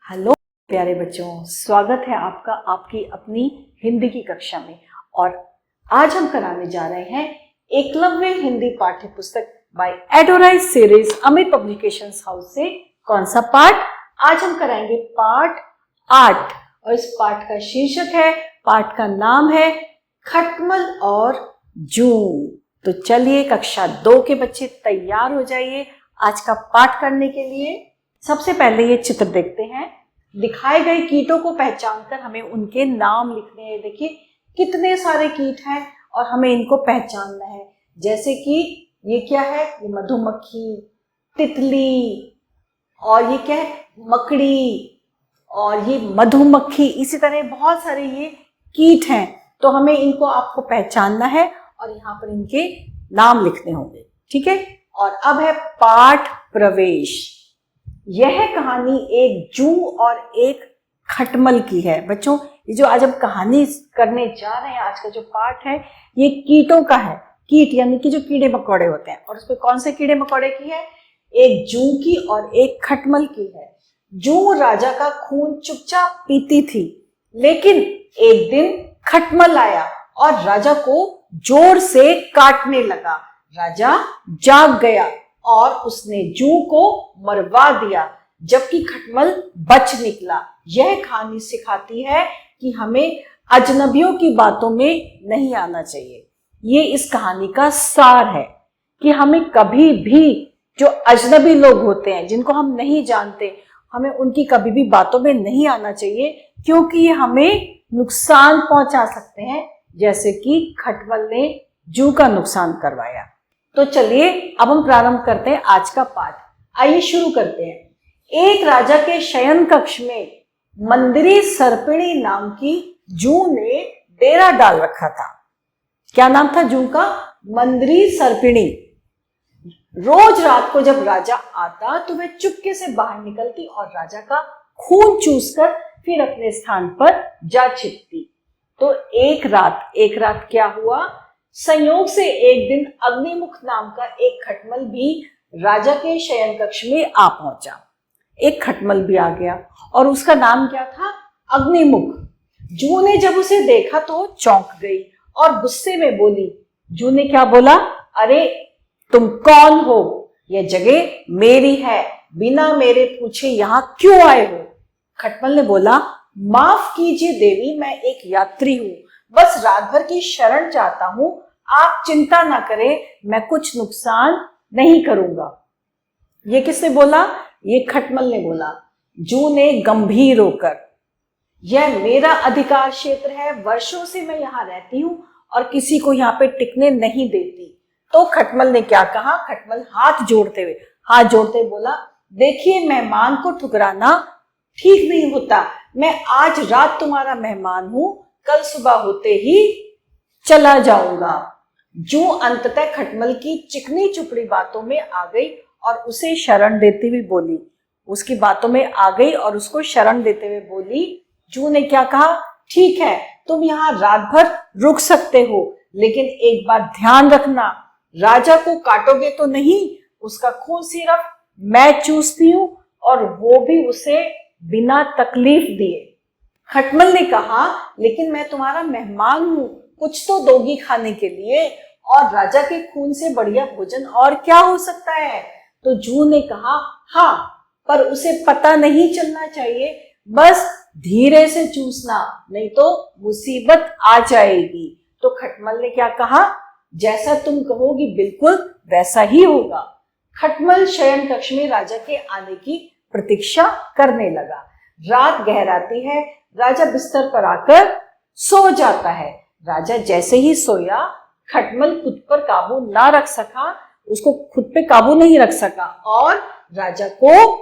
Hello प्यारे बच्चों, स्वागत है आपका आपकी अपनी हिंदी की कक्षा में। और आज हम कराने जा रहे हैं एकलव्य हिंदी पाठ्य पुस्तक बाय एडोराइज सीरीज अमित पब्लिकेशंस हाउस से। कौन सा पाठ? आज हम कराएंगे पाठ 8 और इस पाठ का शीर्षक है, पाठ का नाम है खटमल और जूं। तो चलिए कक्षा 2 के बच्चे तैयार हो जाइए आज का पाठ करने के लिए। सबसे पहले ये चित्र देखते हैं। दिखाए गए कीटों को पहचानकर हमें उनके नाम लिखने हैं। देखिए कितने सारे कीट हैं और हमें इनको पहचानना है। जैसे कि ये क्या है? ये मधुमक्खी, तितली, और ये क्या है? मकड़ी, और ये मधुमक्खी। इसी तरह बहुत सारे ये कीट हैं, तो हमें इनको आपको पहचानना है और यहाँ पर इनके नाम लिखने होंगे। ठीक है। और अब है पाठ प्रवेश। यह कहानी एक जूं और एक खटमल की है। बच्चों, ये जो आज हम कहानी करने जा रहे हैं, आज का जो पाठ है ये कीटों का है। कीट यानी कि जो कीड़े मकोड़े होते हैं। और उसमें कौन से कीड़े मकोड़े की है? एक जूं की और एक खटमल की है। जूं राजा का खून चुपचाप पीती थी, लेकिन एक दिन खटमल आया और राजा को जोर से काटने लगा। राजा जाग गया और उसने जूं को मरवा दिया, जबकि खटमल बच निकला। यह कहानी सिखाती है कि हमें अजनबियों की बातों में नहीं आना चाहिए। ये इस कहानी का सार है कि हमें कभी भी जो अजनबी लोग होते हैं, जिनको हम नहीं जानते, हमें उनकी कभी भी बातों में नहीं आना चाहिए, क्योंकि ये हमें नुकसान पहुंचा सकते हैं, जैसे कि खटमल ने जूं का नुकसान करवाया। तो चलिए अब हम प्रारंभ करते हैं आज का पाठ। आइए शुरू करते हैं। एक राजा के शयन कक्ष में मंदिरी सर्पिणी नाम की जूं ने डेरा डाल रखा था। क्या नाम था जूं का? मंदिरी सर्पिणी। रोज रात को जब राजा आता तो वह चुपके से बाहर निकलती और राजा का खून चूसकर फिर अपने स्थान पर जा छिपती। तो एक रात क्या हुआ? संयोग से एक दिन अग्निमुख नाम का एक खटमल भी राजा के शयन कक्ष में आ पहुंचा। एक खटमल भी आ गया और उसका नाम क्या था? अग्निमुख। जूं ने जब उसे देखा तो चौंक गई और गुस्से में बोली। जूं ने क्या बोला? अरे तुम कौन हो? यह जगह मेरी है, बिना मेरे पूछे यहाँ क्यों आए हो? खटमल ने बोला, माफ कीजिए देवी, मैं एक यात्री हूँ, बस रात भर की शरण चाहता हूँ। आप चिंता ना करें, मैं कुछ नुकसान नहीं करूंगा। ये किसने बोला? ये खटमल ने बोला। जूं ने गंभीर होकर, यह मेरा अधिकार क्षेत्र है, वर्षों से मैं यहाँ रहती हूँ और किसी को यहाँ पे टिकने नहीं देती। तो खटमल ने क्या कहा? खटमल हाथ जोड़ते बोला, देखिए मेहमान को ठुकराना ठीक नहीं होता। मैं आज रात तुम्हारा मेहमान हूं, कल सुबह होते ही चला जाऊंगा। जूं अंततः खटमल की चिकनी चुपड़ी बातों में आ गई और उसे शरण देते हुए बोली। उसकी बातों में आ गई और उसको शरण देते हुए बोली। जूं ने क्या कहा? ठीक है, तुम यहाँ रात भर रुक सकते हो, लेकिन एक बात ध्यान रखना, राजा को काटोगे तो नहीं। उसका खून सिर्फ मैं चूसती हूँ और वो भी उसे बिना तकलीफ दिए। खटमल ने कहा, लेकिन मैं तुम्हारा मेहमान हूँ, कुछ तो दोगी खाने के लिए, और राजा के खून से बढ़िया भोजन और क्या हो सकता है? तो जूं ने कहा, हाँ, पर उसे पता नहीं चलना चाहिए, बस धीरे से चूसना, नहीं तो मुसीबत आ जाएगी। तो खटमल ने क्या कहा? जैसा तुम कहोगी बिल्कुल वैसा ही होगा। खटमल शयन कक्ष में राजा के आने की प्रतीक्षा करने लगा। रात गहराती है, राजा बिस्तर पर आकर सो जाता है। राजा जैसे ही सोया, खटमल खुद पर काबू ना रख सका, उसको खुद पे काबू नहीं रख सका और राजा को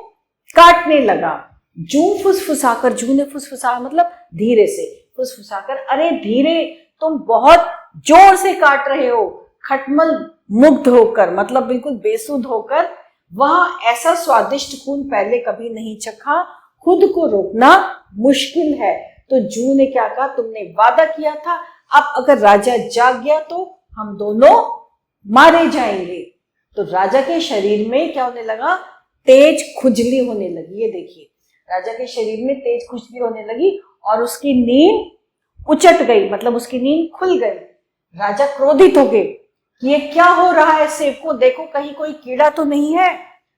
काटने लगा। जूं ने फुसफुसा मतलब धीरे से फुसफुसाकर, अरे धीरे, तुम बहुत जोर से काट रहे हो। खटमल मुग्ध होकर मतलब बिल्कुल बेसुध होकर, वह ऐसा स्वादिष्ट खून पहले कभी नहीं चखा, खुद को रोकना मुश्किल है। तो जूं ने क्या कहा? तुमने वादा किया था, अब अगर राजा जाग गया तो हम दोनों मारे जाएंगे। तो राजा के शरीर में क्या होने लगा? तेज खुजली होने लगी। ये देखिए, राजा के शरीर में तेज खुजली होने लगी और उसकी नींद उचट गई, मतलब उसकी नींद खुल गई। राजा क्रोधित हो गए कि ये क्या हो रहा है, सेवकों देखो कहीं कोई कीड़ा तो नहीं है।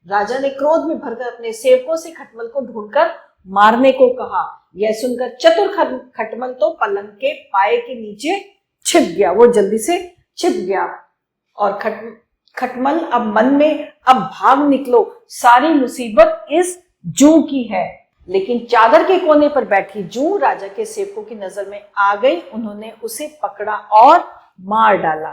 राजा ने क्रोध में भरकर अपने सेवकों से खटमल को ढूंढकर मारने को कहा। यह सुनकर चतुर खटमल तो पलंग के पाए के नीचे छिप गया, वो जल्दी से छिप गया। और खटमल अब मन में, अब भाग निकलो, सारी मुसीबत इस जूं की है। लेकिन चादर के कोने पर बैठी जूं राजा के सेवकों की नजर में आ गई। उन्होंने उसे पकड़ा और मार डाला।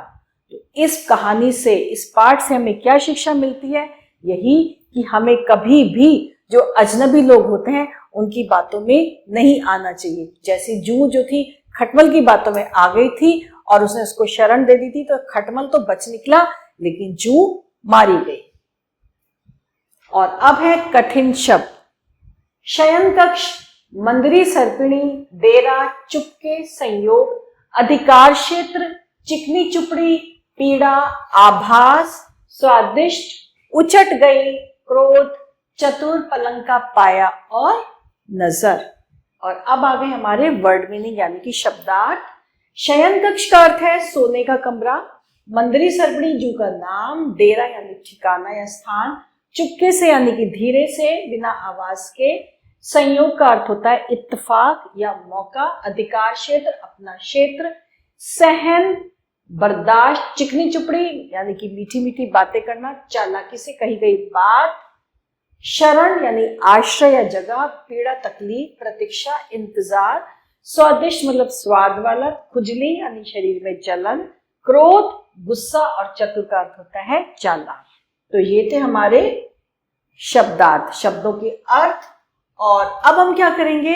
तो इस कहानी से, इस पाठ से हमें क्या शिक्षा मिलती है? यही कि हमें कभी भी जो अजनबी लोग होते हैं उनकी बातों में नहीं आना चाहिए। जैसे जूं जो थी खटमल की बातों में आ गई थी और उसने उसको शरण दे दी थी, तो खटमल तो बच निकला लेकिन जूं मारी गई। और अब है कठिन शब्द। शयन कक्ष, मंदिरी सर्पिणी, डेरा, चुपके, संयोग, अधिकार क्षेत्र, चिकनी चुपड़ी, पीड़ा, आभास, स्वादिष्ट, उचट गई, क्रोध, चतुर, पलंग का पाया और नजर। और अब आ गए हमारे वर्ड मीनिंग यानी कि शब्दार्थ। शयन कक्ष का अर्थ है सोने का कमरा, मंदिरी सर्पिणी जू का नाम, डेरा यानी ठिकाना या स्थान, चुपके से यानी कि धीरे से, बिना आवाज के, संयोग का अर्थ होता है इत्तेफाक या मौका, अधिकार क्षेत्र अपना क्षेत्र, सहन बर्दाश्त, चिकनी चुपड़ी यानी कि मीठी मीठी बातें करना, चालाकी से कही गई बात, शरण यानी आश्रय या जगह, पीड़ा तकलीफ, प्रतीक्षा इंतजार, स्वादिष्ट मतलब स्वाद वाला, खुजली यानी शरीर में जलन, क्रोध गुस्सा और चतुर का अर्थ होता है चालाक। तो ये थे हमारे शब्दार्थ, शब्दों के अर्थ। और अब हम क्या करेंगे,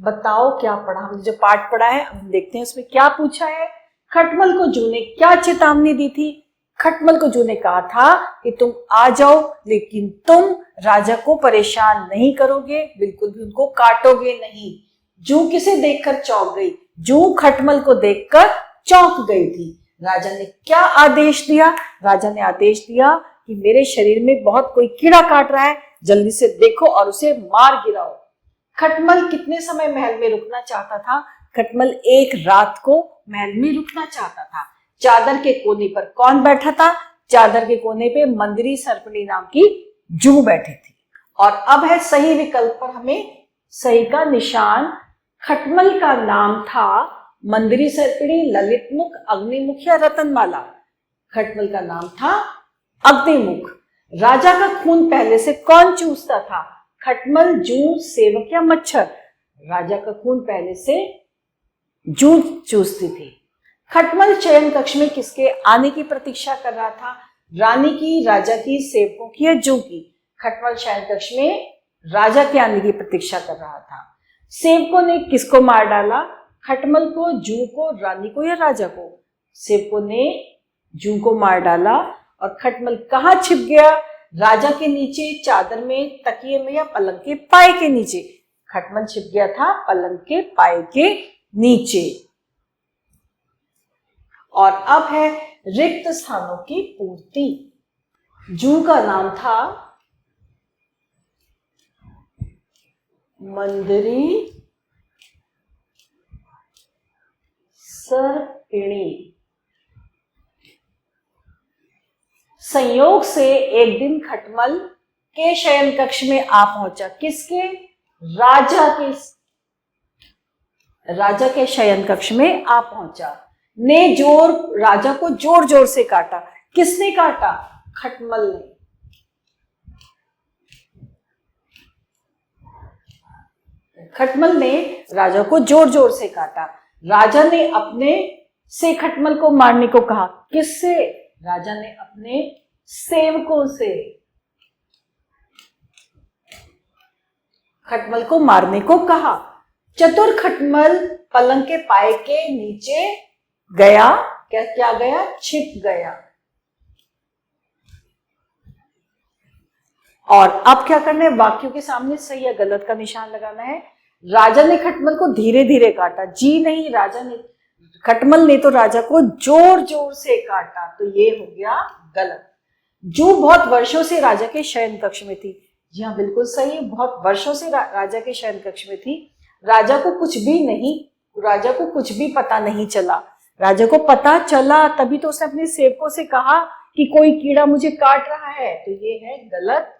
बताओ क्या पढ़ा हमने, जो पाठ पढ़ा है अब देखते हैं उसमें क्या पूछा है। खटमल को जू ने क्या चेतावनी दी थी? खटमल को जू ने कहा था कि तुम आ जाओ लेकिन तुम राजा को परेशान नहीं करोगे, बिल्कुल भी उनको काटोगे नहीं। जू किसे देखकर चौंक गई? जू खटमल को देखकर चौंक गई थी। राजा ने क्या आदेश दिया? राजा ने आदेश दिया कि मेरे शरीर में बहुत कोई कीड़ा काट रहा है, जल्दी से देखो और उसे मार गिराओ। खटमल कितने समय महल में रुकना चाहता था? खटमल एक रात को महल में रुकना चाहता था। चादर के कोने पर कौन बैठा था? चादर के कोने पे मंदिरी सर्पिणी नाम की जू बैठी थी। और अब है सही विकल्प पर हमें सही का निशान। खटमल का नाम था मंदिरी सर्पिणी, ललितमुख, अग्निमुख या रतनमाला। खटमल का नाम था अग्निमुख। राजा का खून पहले से कौन चूसता था? खटमल, जू, सेवक या मच्छर? राजा का खून पहले से जू चूसती थी। खटमल शयन कक्ष में किसके आने की प्रतीक्षा कर रहा था? रानी की, राजा की, सेवकों की या जू की? खटमल शयन कक्ष में राजा के आने की प्रतीक्षा कर रहा था। सेवकों ने किसको मार डाला? खटमल को, जू को, रानी को या राजा को? सेवकों ने जू को मार डाला। और खटमल कहाँ छिप गया? राजा के नीचे, चादर में, तकिए में या पलंग के पाए के नीचे? खटमल छिप गया था पलंग के पाए के नीचे। और अब है रिक्त स्थानों की पूर्ति। जू का नाम था मंदिरी सर्पिणी। संयोग से एक दिन खटमल के शयन कक्ष में आ पहुंचा। किसके? राजा के शयन कक्ष में आ पहुंचा। ने राजा को जोर जोर से काटा। किसने काटा? खटमल ने। खटमल ने राजा को जोर जोर से काटा। राजा ने अपने से खटमल को मारने को कहा। किससे? राजा ने अपने सेवकों से खटमल को मारने को कहा। चतुर खटमल पलंग के पाए के नीचे गया। क्या गया? छिप गया। और अब क्या करना है? वाक्यों के सामने सही या गलत का निशान लगाना है। राजा ने खटमल को धीरे धीरे काटा। जी नहीं, खटमल ने तो राजा को जोर जोर से काटा, तो ये हो गया गलत। जू बहुत वर्षों से राजा के शयन कक्ष में थी। जी हाँ, बिल्कुल सही। बहुत वर्षों से राजा के शयन कक्ष में थी। राजा को कुछ भी पता नहीं चला। राजा को पता चला तभी तो उसने अपने सेवकों से कहा कि कोई कीड़ा मुझे काट रहा है, तो ये है गलत।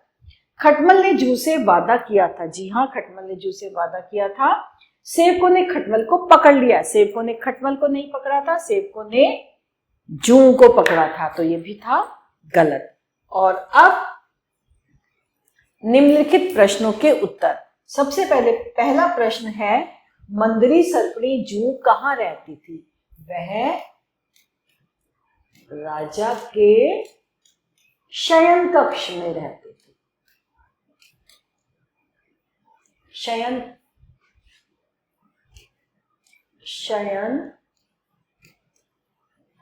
खटमल ने जू से वादा किया था। जी हाँ, खटमल ने जू से वादा किया था। सेवकों ने खटमल को पकड़ लिया। सेवकों ने खटमल को नहीं पकड़ा था, सेवकों ने जू को पकड़ा था, तो ये भी था गलत। और अब निम्नलिखित प्रश्नों के उत्तर। सबसे पहले पहला प्रश्न है, मंदरी सर्पणी जू कहाँ रहती थी? वह राजा के शयन कक्ष में रहती थी।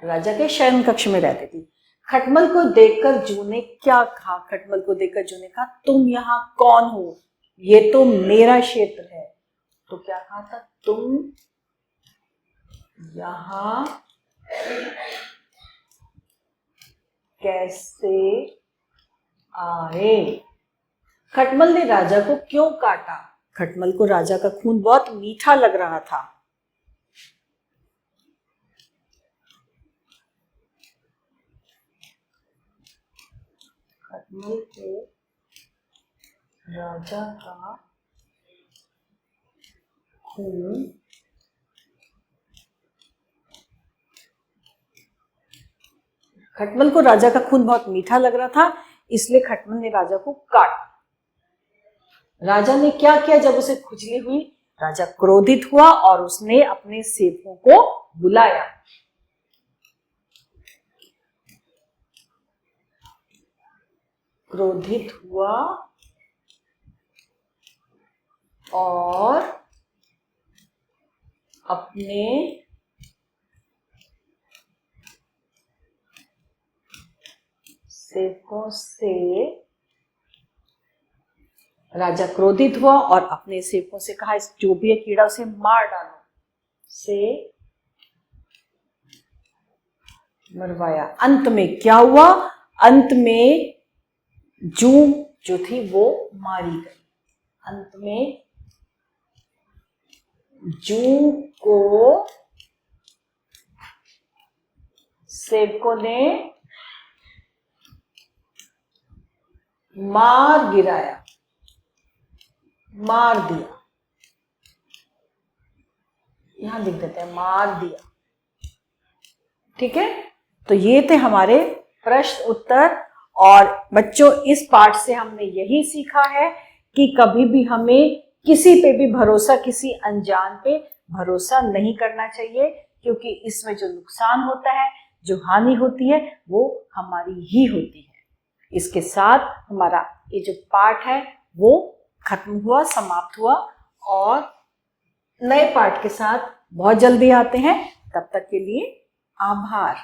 राजा के शयन कक्ष में रहती थी। खटमल को देखकर जू ने क्या कहा? खटमल को देखकर जू ने कहा, तुम यहाँ कौन हो? ये तो मेरा क्षेत्र है। तो क्या कहा था? तुम यहाँ कैसे आए? खटमल ने राजा को क्यों काटा? खटमल को राजा का खून बहुत मीठा लग रहा था। खटमल को राजा का खून बहुत मीठा लग रहा था, इसलिए खटमल ने राजा को काटा। राजा ने क्या किया जब उसे खुजली हुई? राजा क्रोधित हुआ और उसने अपने सेवकों को बुलाया। क्रोधित हुआ और अपने सेवकों से राजा क्रोधित हुआ और अपने सेवकों से कहा, इस जो भी है कीड़ा उसे मार डालो। से मरवाया। अंत में क्या हुआ? अंत में जू जो थी वो मारी गई। अंत में जू को सेवकों ने मार गिराया, मार दिया। यहां लिख देते हैं, मार दिया। ठीक है, तो ये थे हमारे प्रश्न उत्तर। और बच्चों, इस पाठ से हमने यही सीखा है कि कभी भी हमें किसी पे भी भरोसा, किसी अनजान पे भरोसा नहीं करना चाहिए, क्योंकि इसमें जो नुकसान होता है, जो हानि होती है, वो हमारी ही होती है। इसके साथ हमारा ये जो पाठ है वो खत्म हुआ, समाप्त हुआ, और नए पाठ के साथ बहुत जल्दी आते हैं। तब तक के लिए आभार।